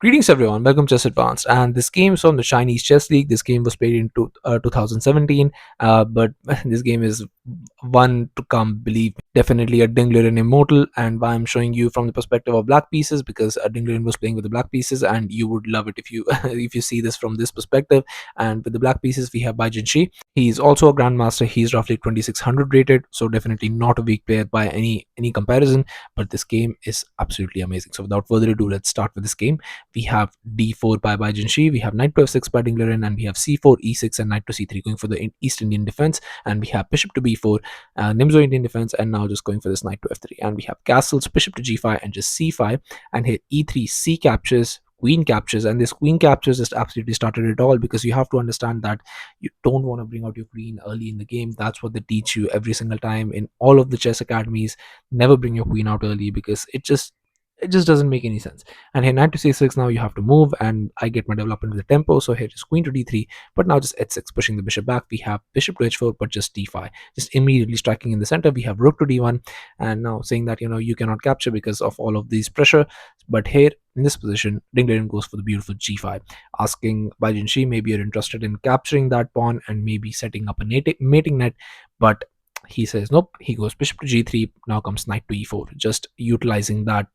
Greetings everyone, welcome to Chess Advanced. And this game is from the Chinese Chess League. This game was played in 2017, but this game is one to come, believe me. Definitely a Dingler and Immortal. And why I'm showing you from the perspective of black pieces, because Dingler was playing with the black pieces, and you would love it if you if you see this from this perspective. And with the black pieces, we have Bai Jinshi. He's also a grandmaster. He's roughly 2600 rated, so definitely not a weak player by any comparison. But this game is absolutely amazing. So without further ado, let's start with this game. We have d4 by Jinshi, we have knight to f6 by Liren, and we have c4, e6, and knight to c3 going for the East Indian defense. And we have bishop to b4, Nimzo Indian defense, and now just going for this knight to f3. And we have castles, bishop to g5, and just c5, and here e3, c captures, queen captures, and this queen captures just absolutely started it all, because you have to understand that you don't want to bring out your queen early in the game. That's what they teach you every single time in all of the chess academies. Never bring your queen out early, because it just doesn't make any sense. And here knight to c6, now you have to move, and I get my development with the tempo. So here is queen to d3, but now just h6, pushing the bishop back. We have bishop to h4, but just d5, just immediately striking in the center. We have rook to d1, and now saying that you cannot capture because of all of these pressure. But here in this position, Ding Liren goes for the beautiful g5, asking Bai Jinshi maybe you're interested in capturing that pawn and maybe setting up a mating net, but he says nope. He goes bishop to g3. Now comes knight to e4, just utilizing that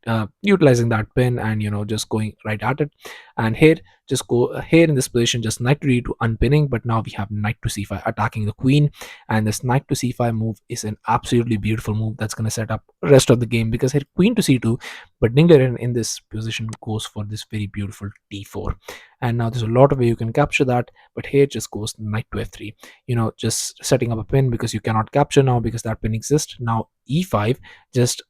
pin, and just going right at it. And here, just go here in this position, just knight to d2 unpinning. But now we have knight to c5 attacking the queen, and this knight to c5 move is an absolutely beautiful move that's going to set up rest of the game, because here queen to c2, but Dingler in this position goes for this very beautiful d4. And now there's a lot of way you can capture that, but here just goes knight to f3, just setting up a pin, because you cannot capture now because that pin exists. Now e5, just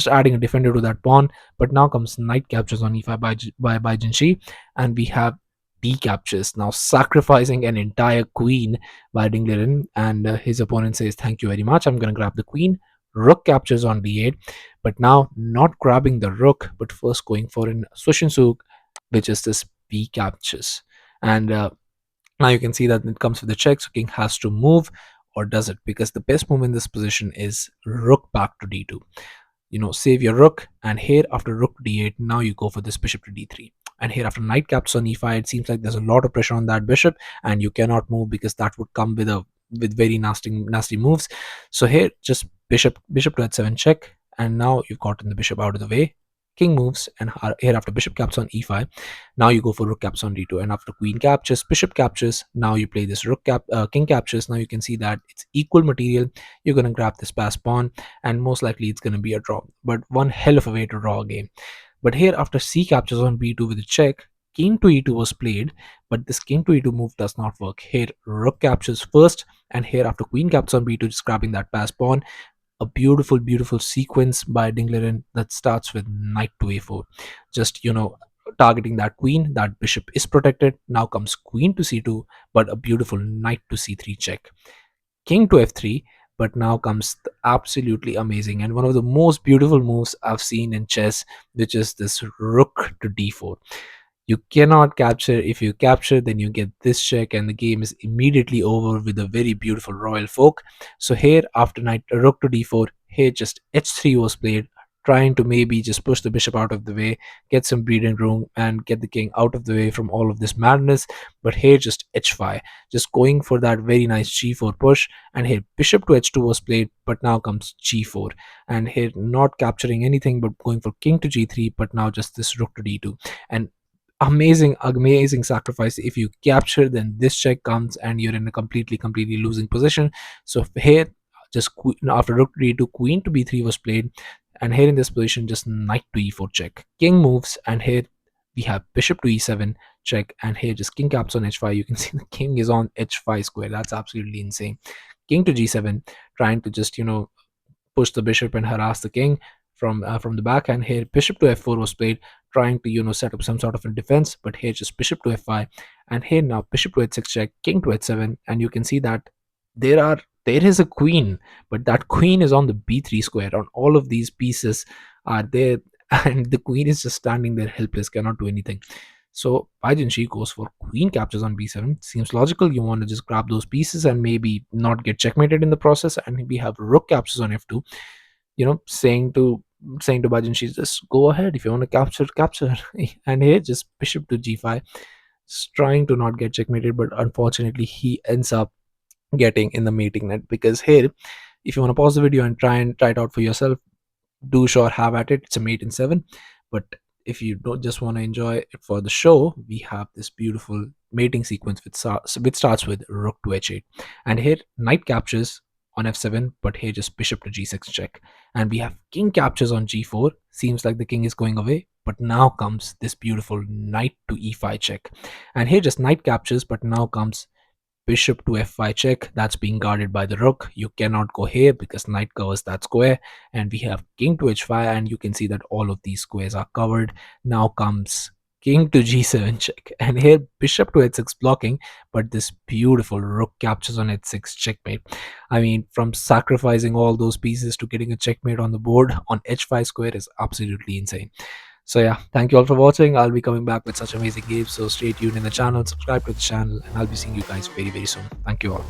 adding a defender to that pawn. But now comes knight captures on e5 by Jinshi, and we have d captures, now sacrificing an entire queen by Dingliren. And his opponent says thank you very much, I'm gonna grab the queen. Rook captures on d8, but now not grabbing the rook, but first going for an Sushinsuk, which is this b captures. And now you can see that it comes with the check, so king has to move, or does it? Because the best move in this position is rook back to d2. Save your rook, and here after rook to d8, now you go for this bishop to d3. And here after knight captures on e5, it seems like there's a lot of pressure on that bishop, and you cannot move because that would come with very nasty moves. So here just bishop to h7 check, and now you've gotten the bishop out of the way. King moves, and here after bishop captures on e5, now you go for rook captures on d2. And after queen captures, bishop captures, now you play this king captures. Now you can see that it's equal material. You're going to grab this pass pawn, and most likely it's going to be a draw, but one hell of a way to draw a game. But here after c captures on b2 with a check, king to e2 was played, but this king to e2 move does not work. Here rook captures first, and here after queen captures on b2, just grabbing that pass pawn. A beautiful sequence by Dingliren that starts with knight to a4, just targeting that queen. That bishop is protected. Now comes queen to c2, but a beautiful knight to c3 check. King to f3, but now comes the absolutely amazing and one of the most beautiful moves I've seen in chess, which is this rook to d4. You cannot capture. If you capture, then you get this check, and the game is immediately over with a very beautiful royal fork. So here after knight rook to d4, here just h3 was played, trying to maybe just push the bishop out of the way, get some breathing room, and get the king out of the way from all of this madness. But here just h5, just going for that very nice g4 push. And here bishop to h2 was played, but now comes g4, and here not capturing anything but going for king to g3, but now just this rook to d2. And amazing sacrifice. If you capture, then this check comes, and you're in a completely losing position. So here just after rook to d2, queen to b3 was played, and here in this position just knight to e4 check, king moves, and here we have bishop to e7 check, and here just king caps on h5. You can see the king is on h5 square. That's absolutely insane. King to g7, trying to just push the bishop and harass the king from the back. And here bishop to f4 was played, trying to set up some sort of a defense. But here just bishop to f5, and here now bishop to h6 check, king to h7, and you can see that there is a queen, but that queen is on the b3 square. On all of these pieces are there, and the queen is just standing there helpless, cannot do anything. So Bai Jinshi goes for queen captures on b7. Seems logical. You want to just grab those pieces and maybe not get checkmated in the process. And we have rook captures on f2, saying to saying to Bajin, she's just go ahead if you want to capture, capture. And here just bishop to g5, trying to not get checkmated, but unfortunately he ends up getting in the mating net. Because here, if you want to pause the video and try it out for yourself, do sure, have at it. It's a mate in 7. But if you don't just want to enjoy it for the show, we have this beautiful mating sequence which starts with rook to h8, and here knight captures on f7, but here just bishop to g6 check, and we have king captures on g4. Seems like the king is going away, but now comes this beautiful knight to e5 check, and here just knight captures, but now comes bishop to f5 check. That's being guarded by the rook. You cannot go here because knight covers that square, and we have king to h5, and you can see that all of these squares are covered. Now comes king to g7 check, and here bishop to h6 blocking, but this beautiful rook captures on h6 checkmate. I mean, from sacrificing all those pieces to getting a checkmate on the board on h5 square is absolutely insane. So yeah, thank you all for watching. I'll be coming back with such amazing games, so stay tuned in the channel, subscribe to the channel, and I'll be seeing you guys very, very soon. Thank you all.